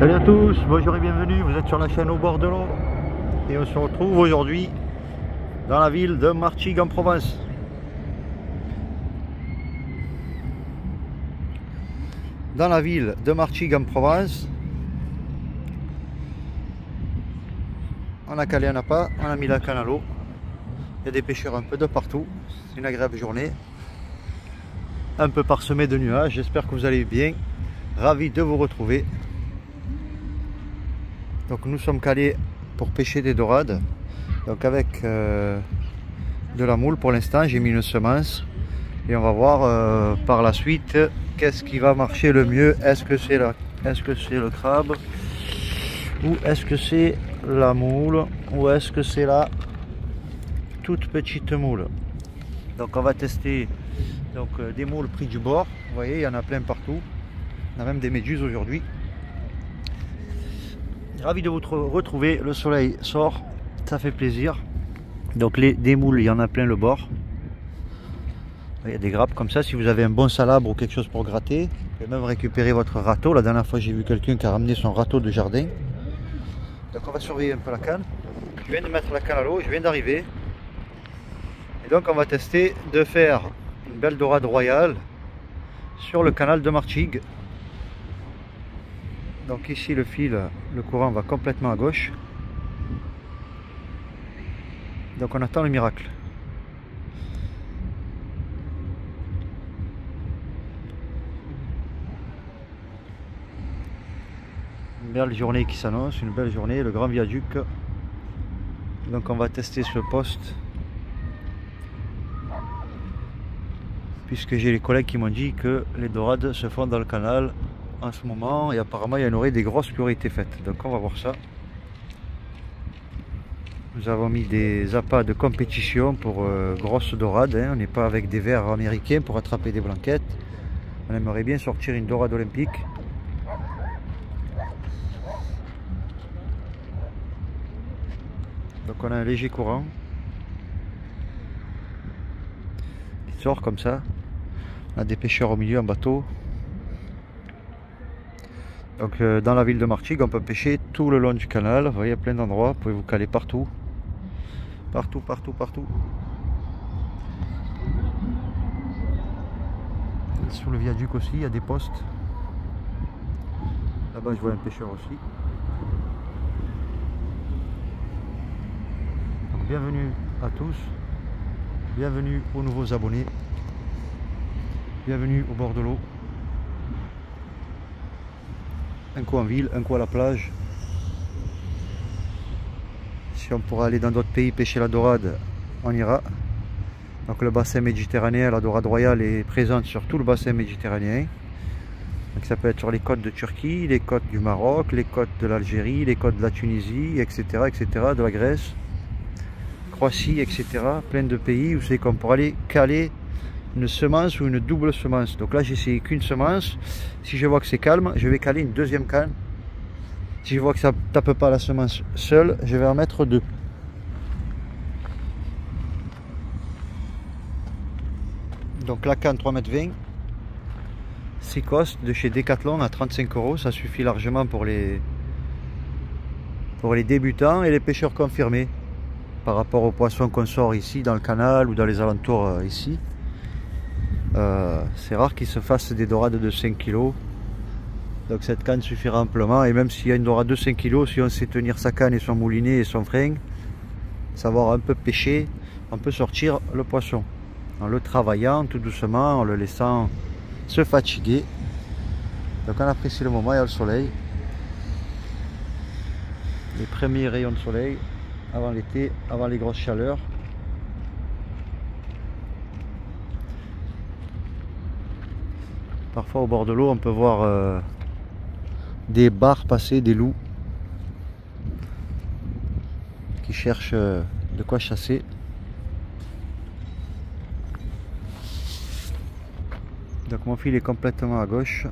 Salut à tous, bonjour et bienvenue, vous êtes sur la chaîne Au bord de l'eau et on se retrouve aujourd'hui dans la ville de Martigues en Provence. Dans la ville de Martigues en Provence, on a calé un appât, on a mis la canne à l'eau, il y a des pêcheurs un peu de partout, c'est une agréable journée, un peu parsemée de nuages, j'espère que vous allez bien, ravi de vous retrouver. Donc nous sommes calés pour pêcher des dorades, donc avec de la moule pour l'instant, j'ai mis une semence et on va voir par la suite qu'est-ce qui va marcher le mieux. Est-ce que c'est le crabe ou est-ce que c'est la moule ou est-ce que c'est la toute petite moule. Donc on va tester donc, des moules pris du bord, vous voyez il y en a plein partout, on a même des méduses aujourd'hui. Ravi de vous retrouver, le soleil sort, ça fait plaisir. Donc des moules, il y en a plein le bord. Il y a des grappes comme ça, si vous avez un bon salabre ou quelque chose pour gratter, vous pouvez même récupérer votre râteau. La dernière fois j'ai vu quelqu'un qui a ramené son râteau de jardin. Donc on va surveiller un peu la canne. Je viens de mettre la canne à l'eau, je viens d'arriver. Et donc on va tester de faire une belle dorade royale sur le canal de Martigues. Donc ici le fil, le courant va complètement à gauche. Donc on attend le miracle. Une belle journée qui s'annonce, une belle journée, le grand viaduc. Donc on va tester ce poste. Puisque j'ai les collègues qui m'ont dit que les dorades se font dans le canal en ce moment et apparemment il y en aurait des grosses qui auraient été faites, donc on va voir ça. Nous avons mis des appâts de compétition pour grosses dorades, hein. On n'est pas avec des vers américains pour attraper des blanquettes, on aimerait bien sortir une dorade olympique. Donc on a un léger courant qui sort comme ça, on a des pêcheurs au milieu en bateau. Donc dans la ville de Martigues, on peut pêcher tout le long du canal. Vous voyez, il y a plein d'endroits, vous pouvez vous caler partout. Partout. Sur le viaduc aussi, il y a des postes. Là-bas, je vois un pêcheur aussi. Donc, bienvenue à tous. Bienvenue aux nouveaux abonnés. Bienvenue au bord de l'eau. Un coup en ville, un coup à la plage. Si on pourra aller dans d'autres pays pêcher la dorade, on ira. Donc le bassin méditerranéen, la dorade royale est présente sur tout le bassin méditerranéen. Donc ça peut être sur les côtes de Turquie, les côtes du Maroc, les côtes de l'Algérie, les côtes de la Tunisie, etc., de la Grèce, Croatie, etc. Plein de pays où c'est qu'on pourra aller caler une semence ou une double semence. Donc là j'ai essayé qu'une semence. Si je vois que c'est calme, je vais caler une deuxième canne. Si je vois que ça ne tape pas la semence seule, je vais en mettre deux. Donc la canne 3,20 m, Seacoast de chez Decathlon à 35 €, ça suffit largement pour les débutants et les pêcheurs confirmés par rapport aux poissons qu'on sort ici dans le canal ou dans les alentours ici. C'est rare qu'il se fasse des dorades de 5 kg, donc cette canne suffira amplement. Et même s'il y a une dorade de 5 kg, si on sait tenir sa canne et son moulinet et son frein, savoir un peu pêcher, on peut sortir le poisson en le travaillant tout doucement, en le laissant se fatiguer. Donc on apprécie le moment, il y a le soleil, les premiers rayons de soleil avant l'été, avant les grosses chaleurs. Parfois au bord de l'eau on peut voir des bars passer, des loups qui cherchent de quoi chasser. Donc mon fil est complètement à gauche.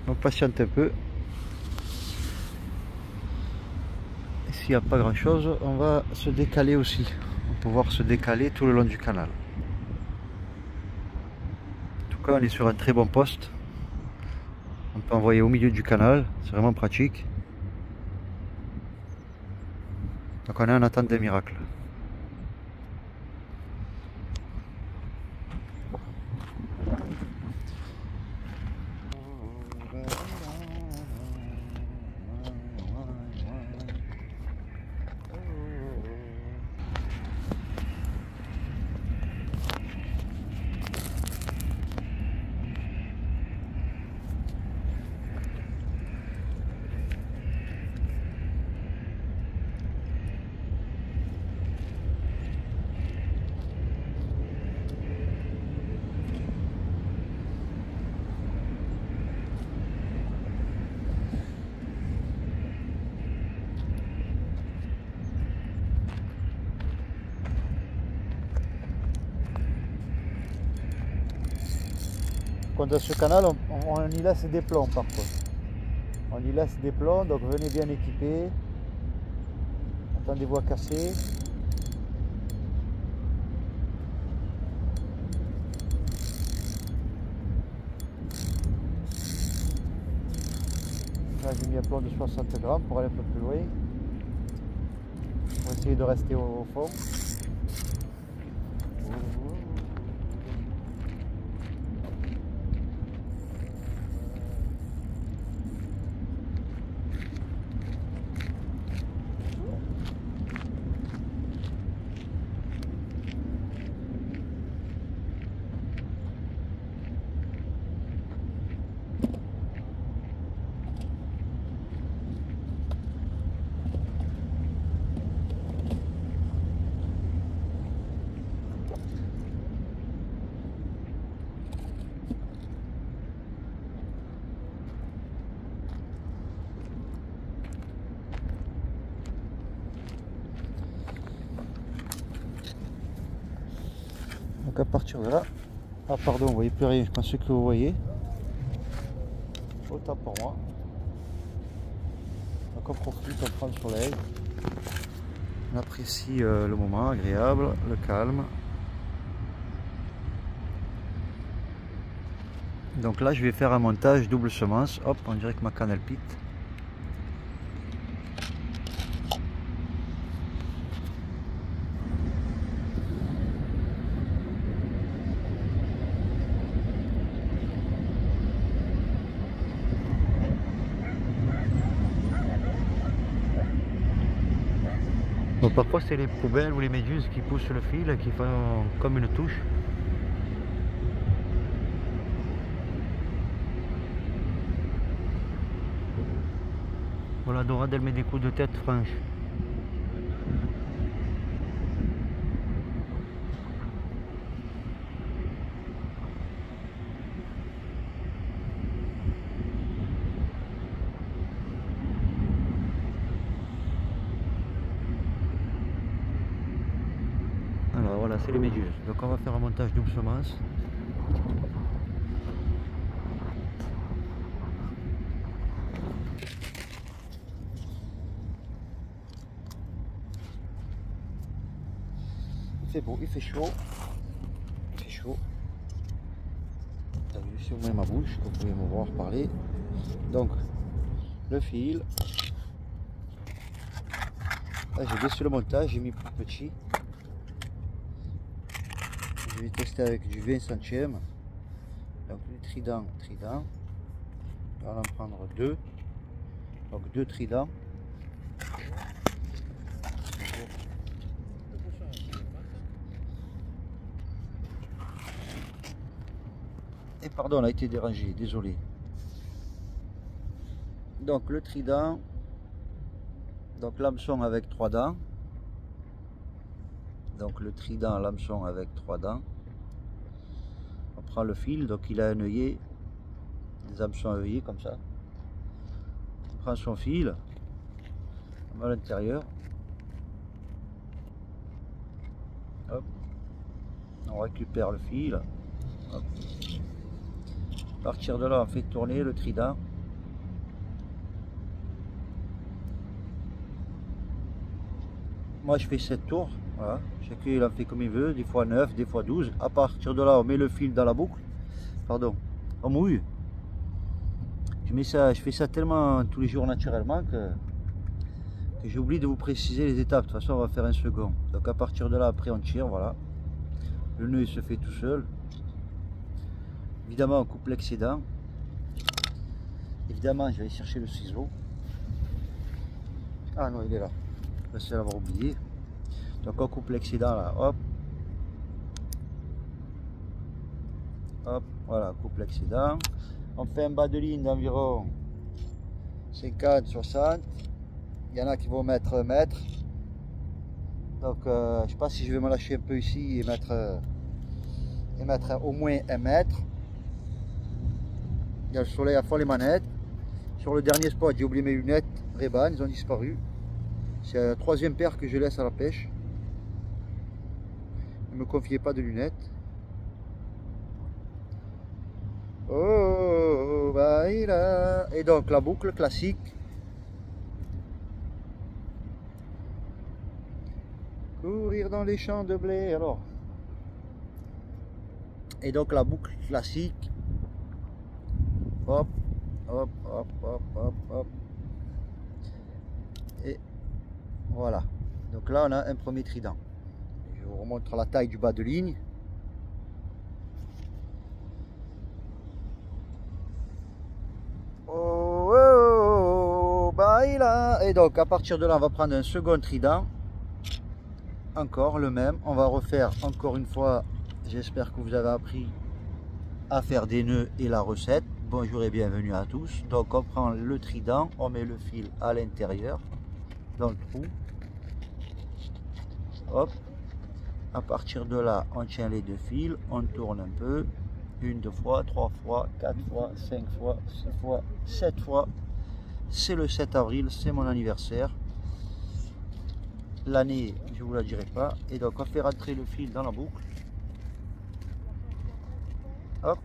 Donc patiente un peu. S'il n'y a pas grand chose, on va se décaler aussi. On va pouvoir se décaler tout le long du canal. Donc là on est sur un très bon poste. On peut envoyer au milieu du canal, c'est vraiment pratique. Donc on est en attente des miracles. Dans ce canal, on y laisse des plombs par contre. On y laisse des plombs, donc venez bien équiper. Attendez-vous à casser. Là j'ai mis un plomb de 60 grammes pour aller un peu plus loin. On va essayer de rester au fond. Donc à partir de là, ah pardon, vous voyez plus rien, je pensais que vous voyez. Autant pour moi. Donc on profite, on prend le soleil. On apprécie le moment agréable, le calme. Donc là je vais faire un montage double semence. Hop, on dirait que ma canne elle pique. Donc parfois c'est les poubelles ou les méduses qui poussent le fil, qui font comme une touche. Voilà, dorade elle met des coups de tête franches. Alors voilà, c'est les méduses. Donc on va faire un montage double semence. Il fait beau, il fait chaud. Il fait chaud. T'as vu, si vous ma bouche, vous pouvez me voir parler. Donc, le fil. Là j'ai baissé le montage, j'ai mis plus petit. Je vais tester avec du 20 centièmes. Donc le trident. On va en prendre deux. Donc deux tridents. Et pardon, on a été dérangé, désolé. Donc le trident. Donc l'hameçon avec 3 dents. Donc le trident, l'hameçon avec 3 dents. On prend le fil, donc il a un œillet, des hameçons à œillet comme ça. On prend son fil, on met à l'intérieur. Hop. On récupère le fil. Hop. À partir de là, on fait tourner le trident. Moi je fais 7 tours, voilà. Chacun il en fait comme il veut, des fois 9, des fois 12. À partir de là on met le fil dans la boucle pardon, en mouille. Je fais ça tellement tous les jours naturellement que j'ai oublié de vous préciser les étapes. De toute façon, on va faire un second. Donc à partir de là, après on tire, voilà. Le nœud il se fait tout seul. Évidemment, on coupe l'excédent. Évidemment, je vais aller chercher le ciseau. Ah non, il est là. Je vais l'avoir oublié. Donc on coupe l'excédent là, hop. Hop, voilà, on coupe l'excédent. On fait un bas de ligne d'environ 50-60. Il y en a qui vont mettre 1 mètre. Donc je sais pas si je vais me lâcher un peu ici et mettre au moins 1 mètre. Il y a le soleil à fond les manettes. Sur le dernier spot, j'ai oublié mes lunettes Ray-Ban, ils ont disparu. C'est la 3e paire que je laisse à la pêche. Ne me confiez pas de lunettes. Oh, bah, et donc la boucle classique. Courir dans les champs de blé, alors. Et donc la boucle classique. Hop, hop, hop, hop, hop, hop. Et voilà. Donc là, on a un premier trident. Je vous remontre la taille du bas de ligne. Et donc à partir de là, on va prendre un second trident. Encore le même. On va refaire encore une fois. J'espère que vous avez appris à faire des nœuds et la recette. Bonjour et bienvenue à tous. Donc on prend le trident, on met le fil à l'intérieur dans le trou. Hop. À partir de là, on tient les 2 fils, on tourne un peu. 1, 2 fois, 3 fois, 4 fois, 5 fois, 6 fois, 7 fois. C'est le 7 avril, c'est mon anniversaire. L'année, je ne vous la dirai pas. Et donc, on fait rentrer le fil dans la boucle. Hop.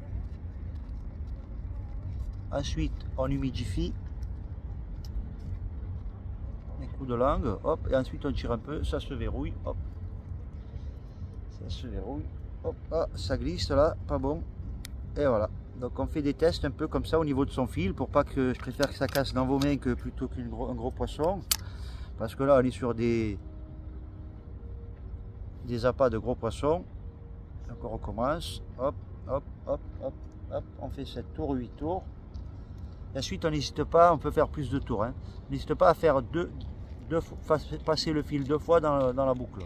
Ensuite, on humidifie. Les coups de langue. Hop. Et ensuite, on tire un peu. Ça se verrouille. Hop. Ça se verrouille. Hop. Ah, ça glisse là. Pas bon. Et voilà. Donc on fait des tests un peu comme ça au niveau de son fil pour pas que je préfère que ça casse dans vos mains que plutôt qu'un gros poisson. Parce que là on est sur des appâts de gros poissons. Donc on recommence. Hop, hop, hop, hop, hop. On fait 7 tours, 8 tours. Et ensuite on n'hésite pas, on peut faire plus de tours. Hein. N'hésite pas à faire passer le fil 2 fois dans la boucle.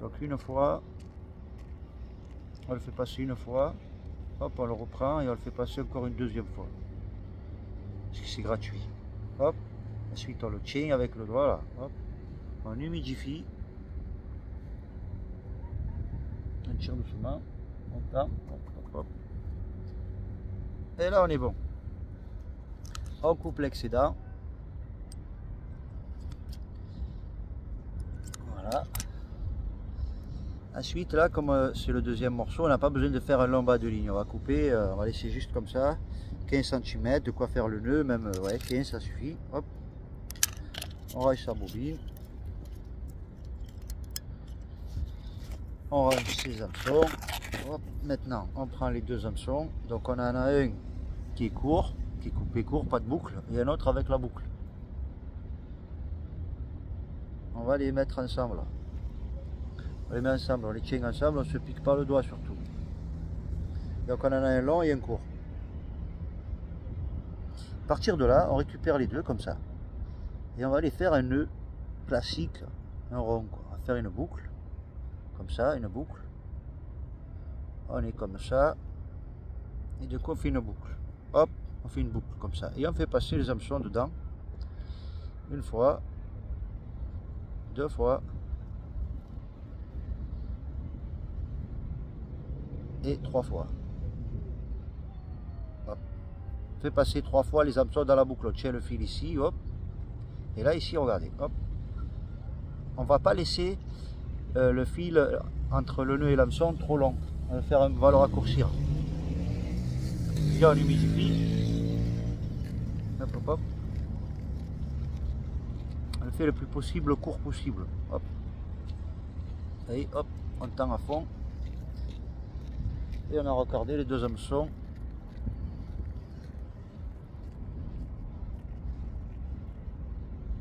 Donc une fois. On le fait passer une fois, hop, on le reprend et on le fait passer encore une 2e fois. Parce que c'est gratuit. Hop, ensuite on le tient avec le doigt là, hop, on humidifie, on tire doucement, on tend, hop, hop, hop. Et là on est bon. On coupe l'excédent. Voilà. Ensuite, là, comme c'est le 2e morceau, on n'a pas besoin de faire un long bas de ligne. On va couper, on va laisser juste comme ça, 15 cm, de quoi faire le nœud, même ouais, 15, ça suffit. Hop, on range sa bobine. On range ses hameçons. Hop, maintenant, on prend les 2 hameçons. Donc, on en a un qui est court, qui est coupé court, pas de boucle, et un autre avec la boucle. On va les mettre ensemble là. On les met ensemble, on les tient ensemble, on ne se pique pas le doigt surtout. Donc on en a un long et un court. À partir de là, on récupère les 2 comme ça. Et on va les faire un nœud classique, un rond. Quoi. On va faire une boucle, comme ça, une boucle. On est comme ça. Et du coup on fait une boucle. Hop, on fait une boucle comme ça. Et on fait passer les hameçons dedans. 1 fois, 2 fois. Et 3 fois. Hop. On fait passer 3 fois les hameçons dans la boucle. On tient le fil ici, hop. Et là, ici, regardez, hop. On va pas laisser le fil entre le nœud et l'hameçon trop long. On va le raccourcir. Puis on humidifie. Hop, hop, hop. On le fait le plus possible, le court possible. Hop. Et hop, on tend à fond. et on a raccordé les deux hameçons.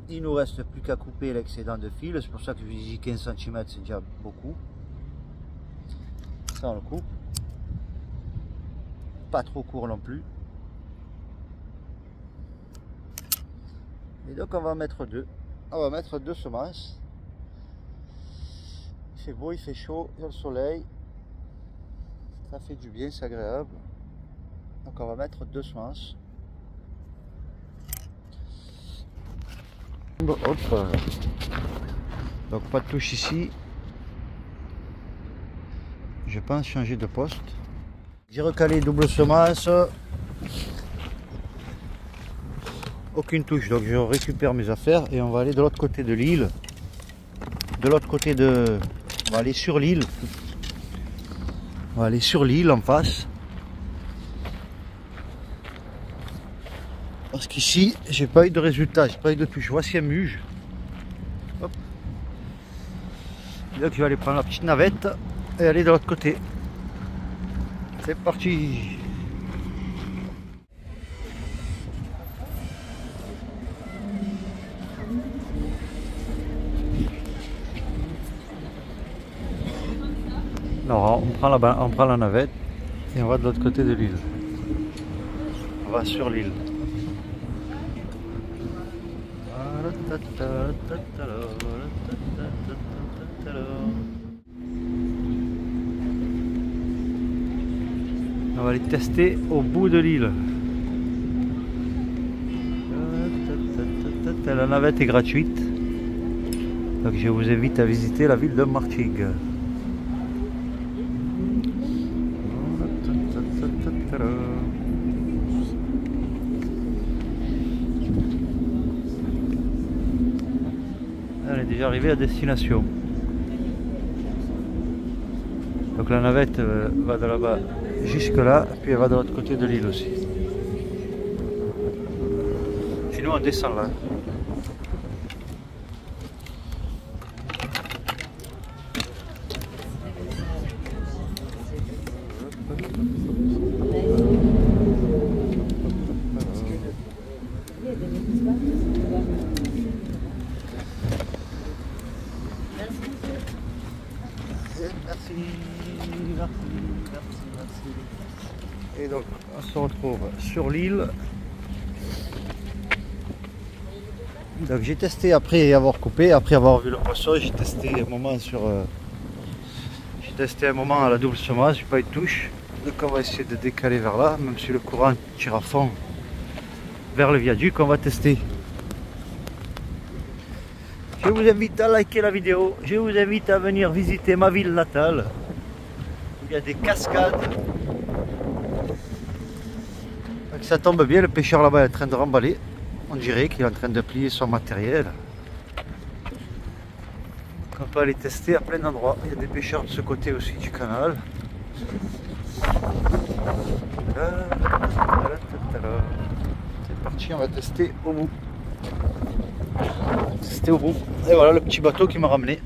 Il nous reste plus qu'à couper l'excédent de fil, c'est pour ça que je vous dis 15 cm, c'est déjà beaucoup. Ça on le coupe. Pas trop court non plus. Et donc on va mettre deux. On va mettre deux semences. Il fait beau, il fait chaud, il y a le soleil. Ça fait du bien, c'est agréable. Donc on va mettre deux semences. Bon, hop. Donc pas de touche ici. Je pense changer de poste. J'ai recalé double semence. Aucune touche, donc je récupère mes affaires et on va aller de l'autre côté de l'île. De l'autre côté de... On va aller sur l'île. On va aller sur l'île en face. Parce qu'ici, j'ai pas eu de résultat, j'ai pas eu de touche. Voici un muge. Hop. Donc je vais aller prendre la petite navette et aller de l'autre côté. C'est parti. Alors, on prend la navette et on va de l'autre côté de l'île. On va sur l'île. On va aller tester au bout de l'île. La navette est gratuite. Donc je vous invite à visiter la ville de Martigues. On est déjà arrivé à destination. Donc la navette va de là-bas jusque là, puis elle va de l'autre côté de l'île aussi. Sinon on descend là. Et donc on se retrouve sur l'île. Donc j'ai testé après avoir coupé, après avoir vu le poisson, j'ai testé un moment à la double semence, j'ai pas eu de touche. Donc on va essayer de décaler vers là, même si le courant tire à fond vers le viaduc, on va tester. Je vous invite à liker la vidéo, je vous invite à venir visiter ma ville natale. Il y a des cascades. Donc ça tombe bien, le pêcheur là-bas est en train de remballer. On dirait qu'il est en train de plier son matériel. On peut aller tester à plein d'endroits. Il y a des pêcheurs de ce côté aussi du canal. C'est parti, on va tester au bout. Tester au bout. Et voilà le petit bateau qui m'a ramené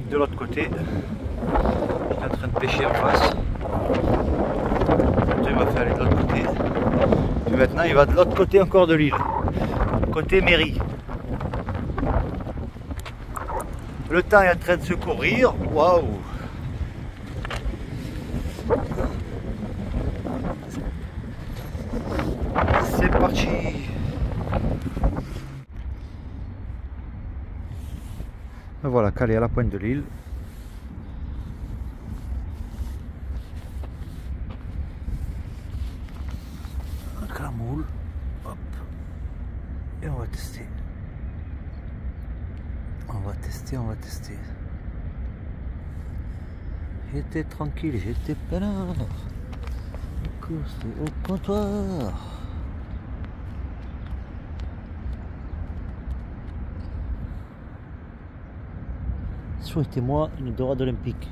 de l'autre côté. Il est en train de pêcher en face. Il m'a fait aller de l'autre côté. Et maintenant il va de l'autre côté encore de l'île. Côté mairie. Le temps est en train de se couvrir. Waouh! C'est parti! Me voilà calé à la pointe de l'île. La moule. Hop. Et on va tester. On va tester. J'étais tranquille, j'étais peinard. Au comptoir. Souhaitez-moi une dorade olympique.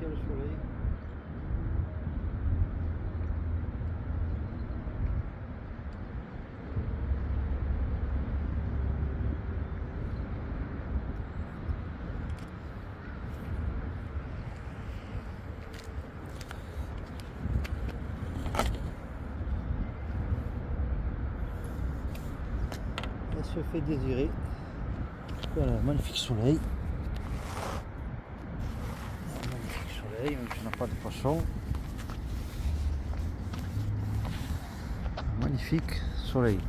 il y a le soleil. Elle se fait désirer. Voilà, magnifique soleil. Magnifique soleil, même si on n'a pas de poisson. Magnifique soleil.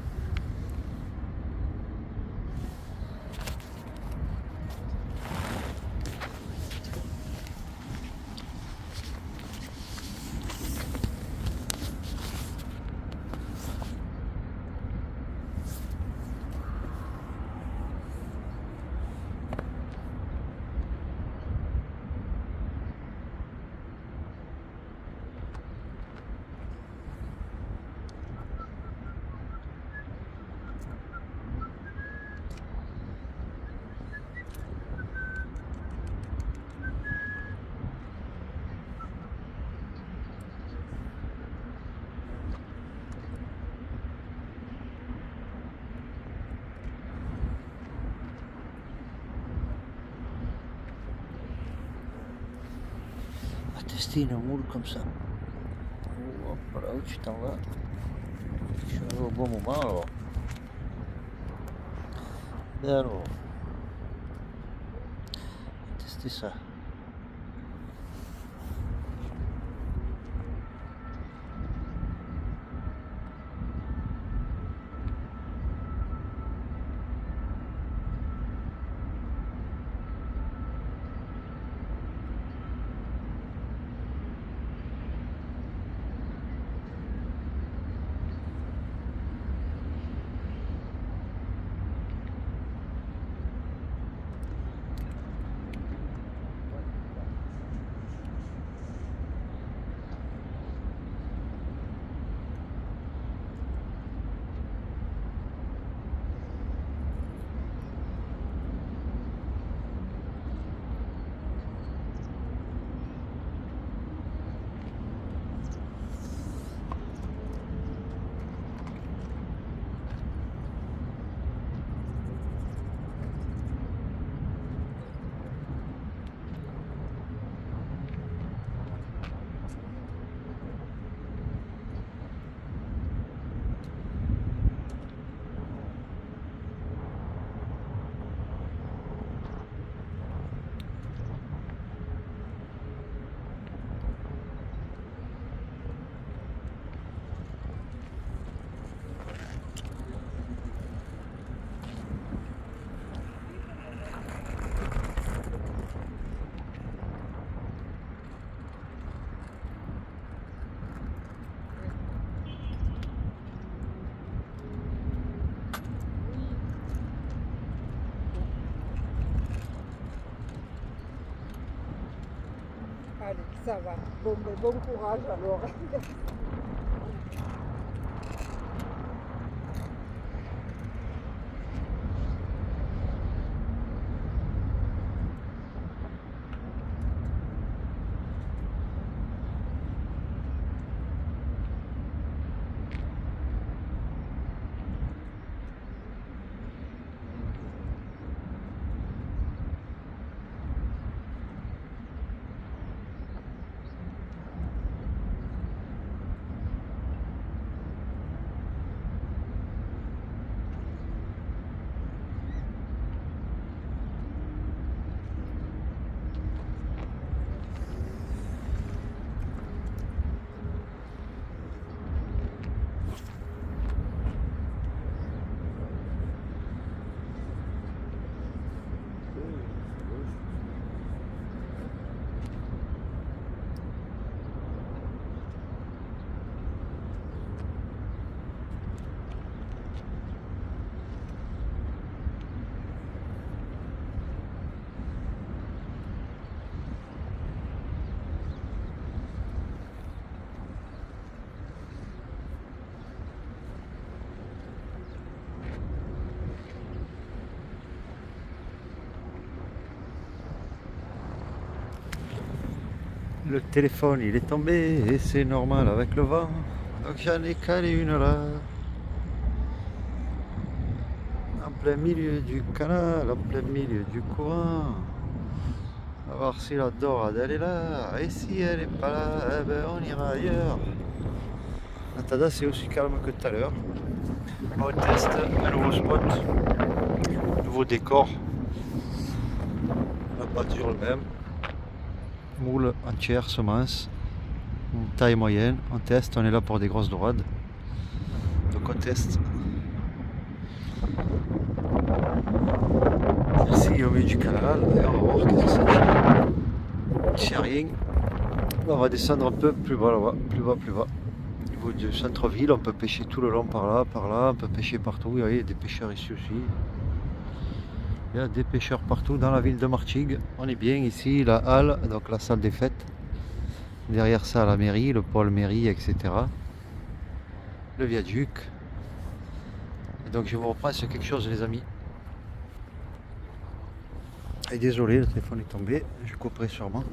Tester une moule comme ça. Hop là où tu t'en vas. Je suis au bon moment alors. Et alors, tester ça. Allez, ça va. Bon, mais bon courage alors. Le téléphone il est tombé et c'est normal avec le vent. Donc j'en ai calé une là. En plein milieu du canal, en plein milieu du courant. On va voir si la dorade elle est là. Et si elle est pas là, eh ben on ira ailleurs. Natada c'est aussi calme que tout à l'heure. On teste un nouveau spot, nouveau décor. On n'a pas toujours le même. Moule entière, semence, taille moyenne. On teste, on est là pour des grosses dorades. Donc on teste. Ici au milieu du canal, et on va voir qu'est-ce que ça donne. C'est rien. On va descendre un peu plus bas là-bas, plus bas, plus bas. Au niveau du centre-ville, on peut pêcher tout le long par là, on peut pêcher partout. Vous voyez, il y a des pêcheurs ici aussi. Il y a des pêcheurs partout dans la ville de Martigues. On est bien ici, la halle, donc la salle des fêtes. Derrière ça, la mairie, le pôle mairie, etc. Le viaduc. Et donc je vous reprends sur quelque chose, les amis. Et désolé, le téléphone est tombé, je couperai sûrement.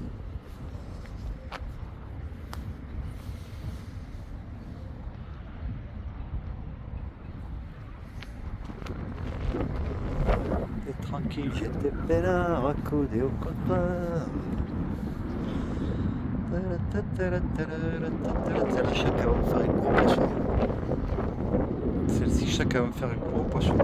T'es tranquille, j'étais peinard, accoudé au comptoir. Chacun va me faire un gros poisson. Celle-ci, chacun va me faire un gros poisson.